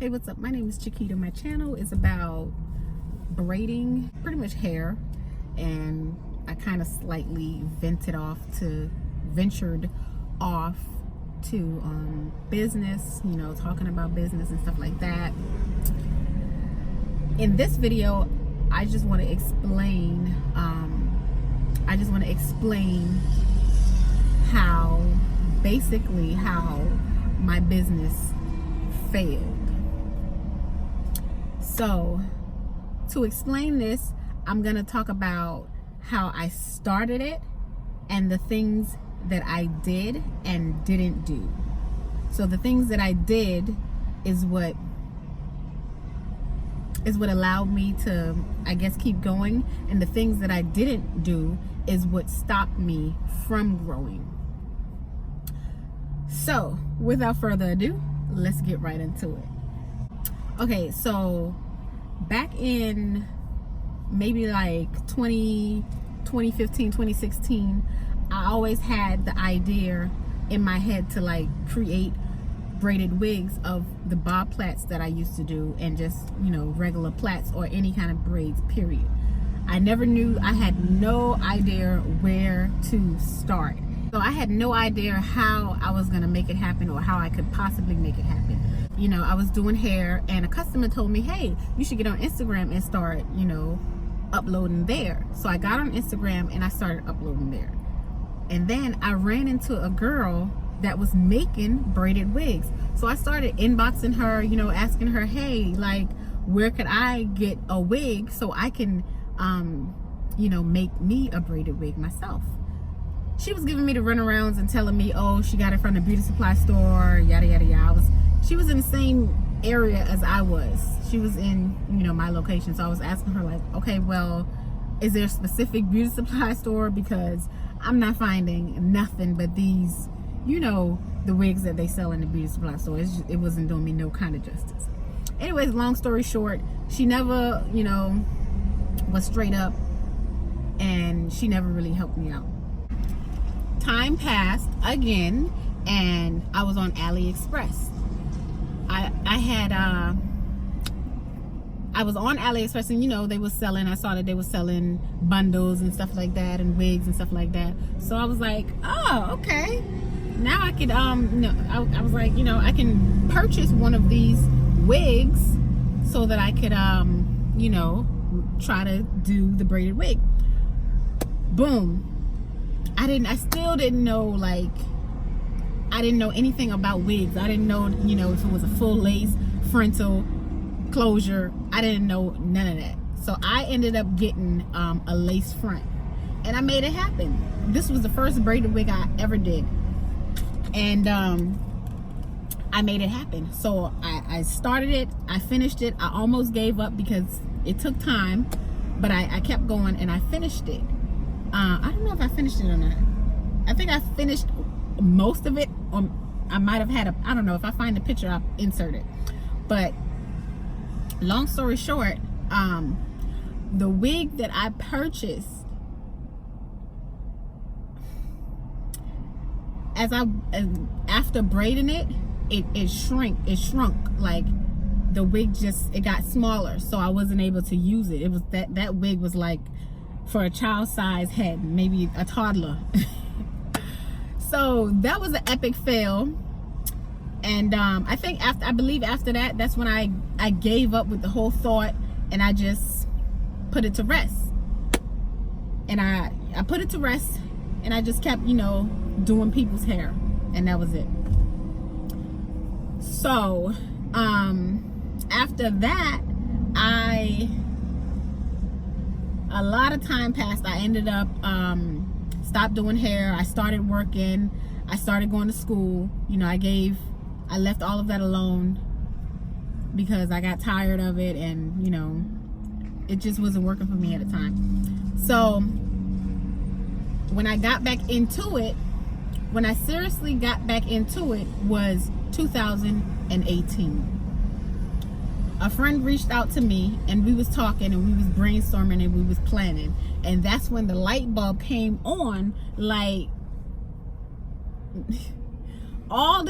Hey, what's up? My name is Chiquita. My channel is about braiding, pretty much hair, and I kind of slightly ventured off to business, you know, talking about business and stuff like that. In this video, I just want to explain how my business failed. So to explain this, I'm going to talk about how I started it and the things that I did and didn't do. So the things that I did is what allowed me to, I guess, keep going, and the things that I didn't do is what stopped me from growing. So without further ado, let's get right into it. Okay, so back in maybe like 2015, 2016, I always had the idea in my head to like create braided wigs of the bob plaits that I used to do, and just, you know, regular plaits or any kind of braids, period. I had no idea where to start. So I had no idea how I was gonna make it happen or how I could possibly make it happen. You know, I was doing hair and a customer told me, hey, you should get on Instagram and start, you know, uploading there. So I got on Instagram and I started uploading there. And then I ran into a girl that was making braided wigs. So I started inboxing her, you know, asking her, hey, like, where could I get a wig so I can, you know, make me a braided wig myself. She was giving me the runarounds and telling me, oh, she got it from the beauty supply store, yada, yada, yada. She was in the same area as I was. She was in, you know, my location. So I was asking her, like, okay, well, is there a specific beauty supply store? Because I'm not finding nothing but these, you know, the wigs that they sell in the beauty supply store. It wasn't doing me no kind of justice. Anyways, long story short, she never, you know, was straight up, and she never really helped me out. Time passed again, and I was on AliExpress. I was on AliExpress, and, you know, I saw that they were selling bundles and stuff like that, and wigs and stuff like that. So I was like, oh, okay. Now I could, I was like, you know, I can purchase one of these wigs so that I could, you know, try to do the braided wig. Boom. I still didn't know, like, I didn't know anything about wigs. I didn't know, you know, if it was a full lace, frontal, closure. I didn't know none of that. So I ended up getting a lace front, and I made it happen. This was the first braided wig I ever did, and I made it happen. So I started it, I finished it. I almost gave up because it took time, but I kept going and I finished it. I don't know if I finished it or not. I think I finished most of it, or I might have had I don't know. If I find the picture, I'll insert it. But long story short, the wig that I purchased, after braiding it, it shrunk. Like, the wig it got smaller, so I wasn't able to use it. It was that wig was like for a child size head, maybe a toddler. So that was an epic fail. And I believe after that, that's when I gave up with the whole thought, and I just put it to rest. And I put it to rest, and I just kept, you know, doing people's hair, and that was it. So after that, a lot of time passed. I ended up stopped doing hair. I started working. I started going to school. You know, I left all of that alone because I got tired of it, and, you know, it just wasn't working for me at the time. So when I got back into it, when I seriously got back into it, was 2018. A friend reached out to me, and we was talking, and we was brainstorming, and we was planning, and that's when the light bulb came on. Like, all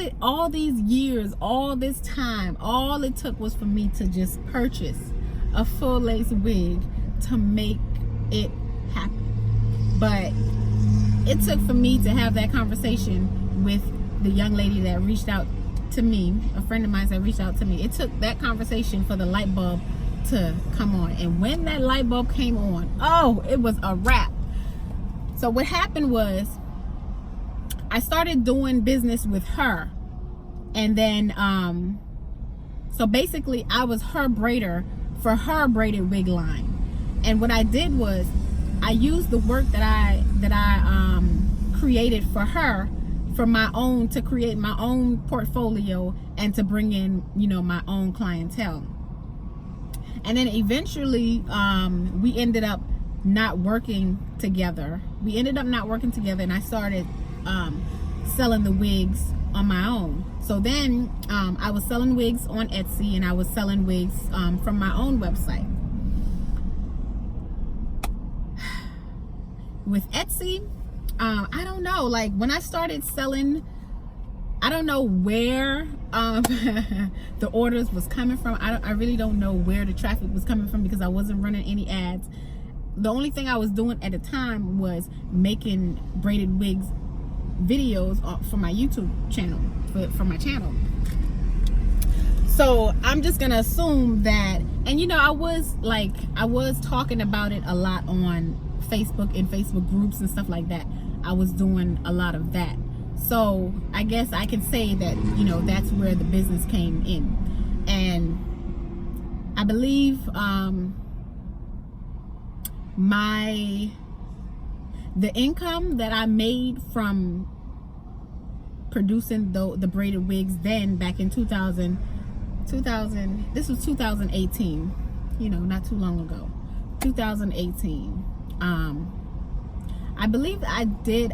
these years, all this time, all it took was for me to just purchase a full lace wig to make it happen. But it took for me to have that conversation with the young lady that reached out to me, a friend of mine that reached out to me. It took that conversation for the light bulb to come on. And when that light bulb came on, oh, it was a wrap. So what happened was, I started doing business with her, and then so basically I was her braider for her braided wig line. And what I did was, I used the work that I created for her for my own, to create my own portfolio and to bring in, you know, my own clientele. And then eventually we ended up not working together. And I started selling the wigs on my own. So then I was selling wigs on Etsy, and I was selling wigs from my own website. With Etsy, I don't know, like when I started selling, I don't know where the orders was coming from. I really don't know where the traffic was coming from, because I wasn't running any ads. The only thing I was doing at the time was making braided wigs videos for my YouTube channel, for my channel. So I'm just gonna assume that, and you know, I was talking about it a lot on Facebook and Facebook groups and stuff like that. I was doing a lot of that. So I guess I can say that, you know, that's where the business came in. And I believe the income that I made from producing the braided wigs then, back in 2000, this was 2018, you know, not too long ago, 2018. I believe I did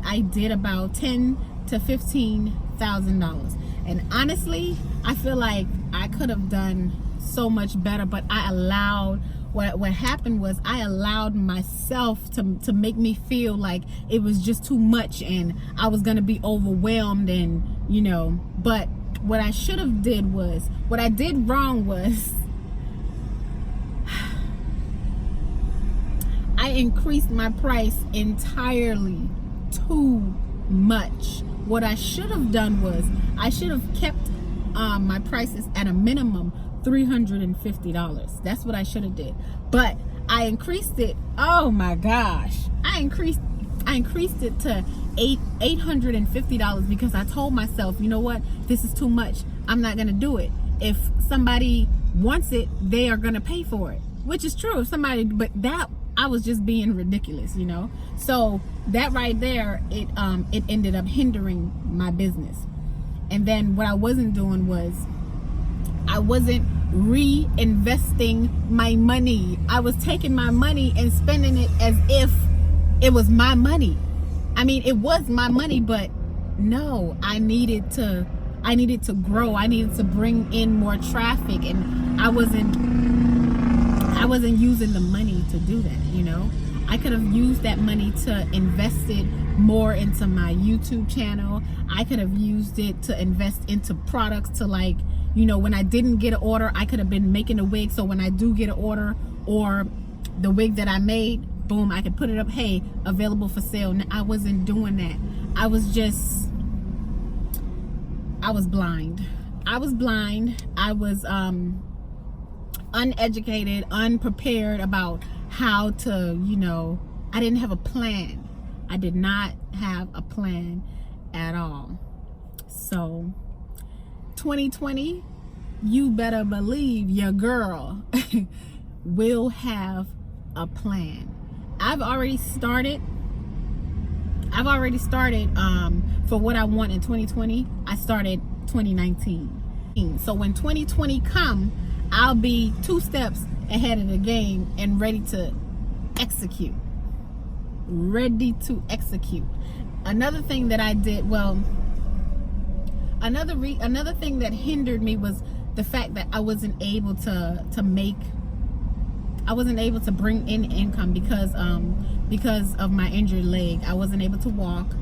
about $10,000 to $15,000. And honestly, I feel like I could have done so much better, but I allowed, what happened was, I allowed myself to make me feel like it was just too much and I was gonna be overwhelmed, and you know. But what I should have did was, what I did wrong was, I increased my price entirely too much. What I should have done was, I should have kept my prices at a minimum $350. That's what I should have did. But I increased it. Oh my gosh, I increased it to $850, because I told myself, you know what, this is too much. I'm not gonna do it. If somebody wants it, they are gonna pay for it, which is true. If somebody, but that, I was just being ridiculous, you know. So that right there, it ended up hindering my business. And then what I wasn't doing was, I wasn't reinvesting my money. I was taking my money and spending it as if it was my money. I mean, it was my money, but no, I needed to grow. I needed to bring in more traffic, and I wasn't using the money to do that, you know. I could have used that money to invest it more into my YouTube channel. I could have used it to invest into products, to, like, you know, when I didn't get an order, I could have been making a wig, so when I do get an order, or the wig that I made, boom, I could put it up, hey, available for sale. Now, I wasn't doing that. I was blind. I was uneducated, unprepared about how to, you know, I didn't have a plan. I did not have a plan at all. So 2020, you better believe your girl will have a plan. I've already started for what I want in 2020. I started 2019. So when 2020 come, I'll be 2 steps ahead of the game and ready to execute. Another thing that I did, well, another thing that hindered me was the fact that I wasn't able to bring in income because of my injured leg. I wasn't able to walk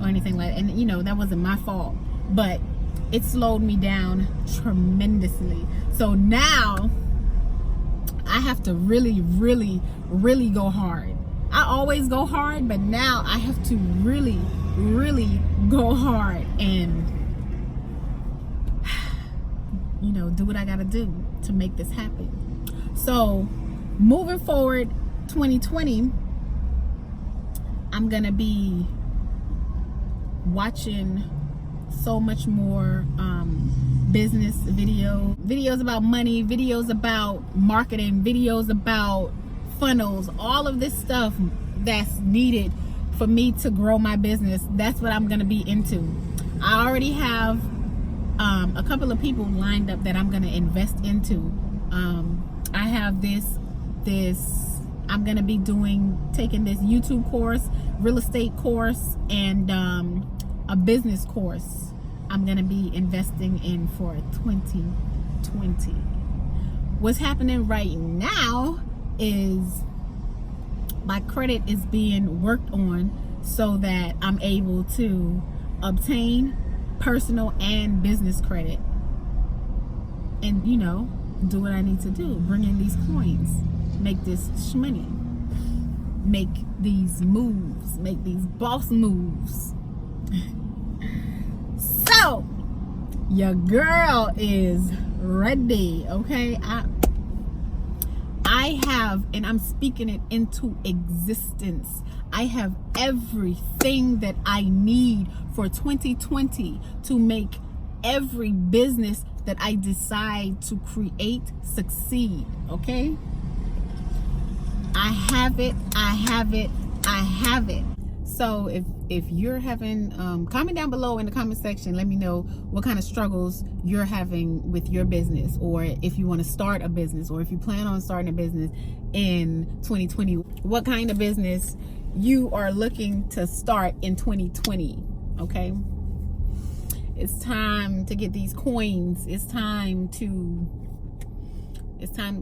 or anything like that. And you know, that wasn't my fault. But it slowed me down tremendously. So now I have to really, really, really go hard. I always go hard, but now I have to really, really go hard and, you know, do what I gotta do to make this happen. So moving forward, 2020, I'm gonna be watching so much more business videos about money, videos about marketing, videos about funnels, all of this stuff that's needed for me to grow my business. That's what I'm gonna be into. I already have a couple of people lined up that I'm gonna invest into. I have this I'm gonna be taking this YouTube course, real estate course, and a business course I'm gonna be investing in for 2020. What's happening right now is my credit is being worked on so that I'm able to obtain personal and business credit, and, you know, do what I need to do, bring in these coins, make this shmoney, make these moves, make these boss moves. So your girl is ready, okay? I have, and I'm speaking it into existence, I have everything that I need for 2020 to make every business that I decide to create succeed, okay? I have it, I have it, I have it. So if you're having, comment down below in the comment section, let me know what kind of struggles you're having with your business, or if you want to start a business, or if you plan on starting a business in 2020, what kind of business you are looking to start in 2020, okay? It's time to get these coins. It's time to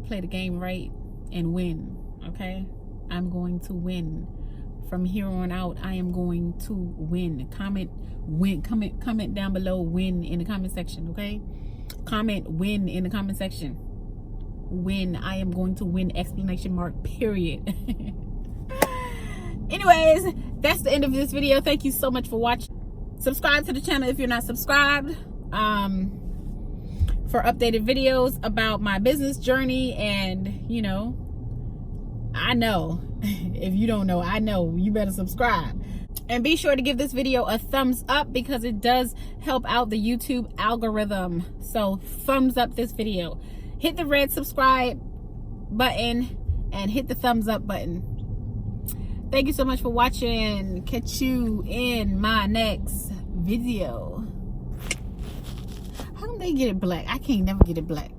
play the game right and win, okay? I'm going to win. From here on out, I am going to win. Comment down below win in the comment section, okay? Comment win in the comment section. Win. I am going to win, exclamation mark, period. Anyways, that's the end of this video. Thank you so much for watching. Subscribe to the channel if you're not subscribed, for updated videos about my business journey. And, you know, I know if you don't know, I know you better subscribe, and be sure to give this video a thumbs up because it does help out the YouTube algorithm. So thumbs up this video, hit the red subscribe button and hit the thumbs up button. Thank you so much for watching. Catch you in my next video. How come they get it black? I can't never get it black.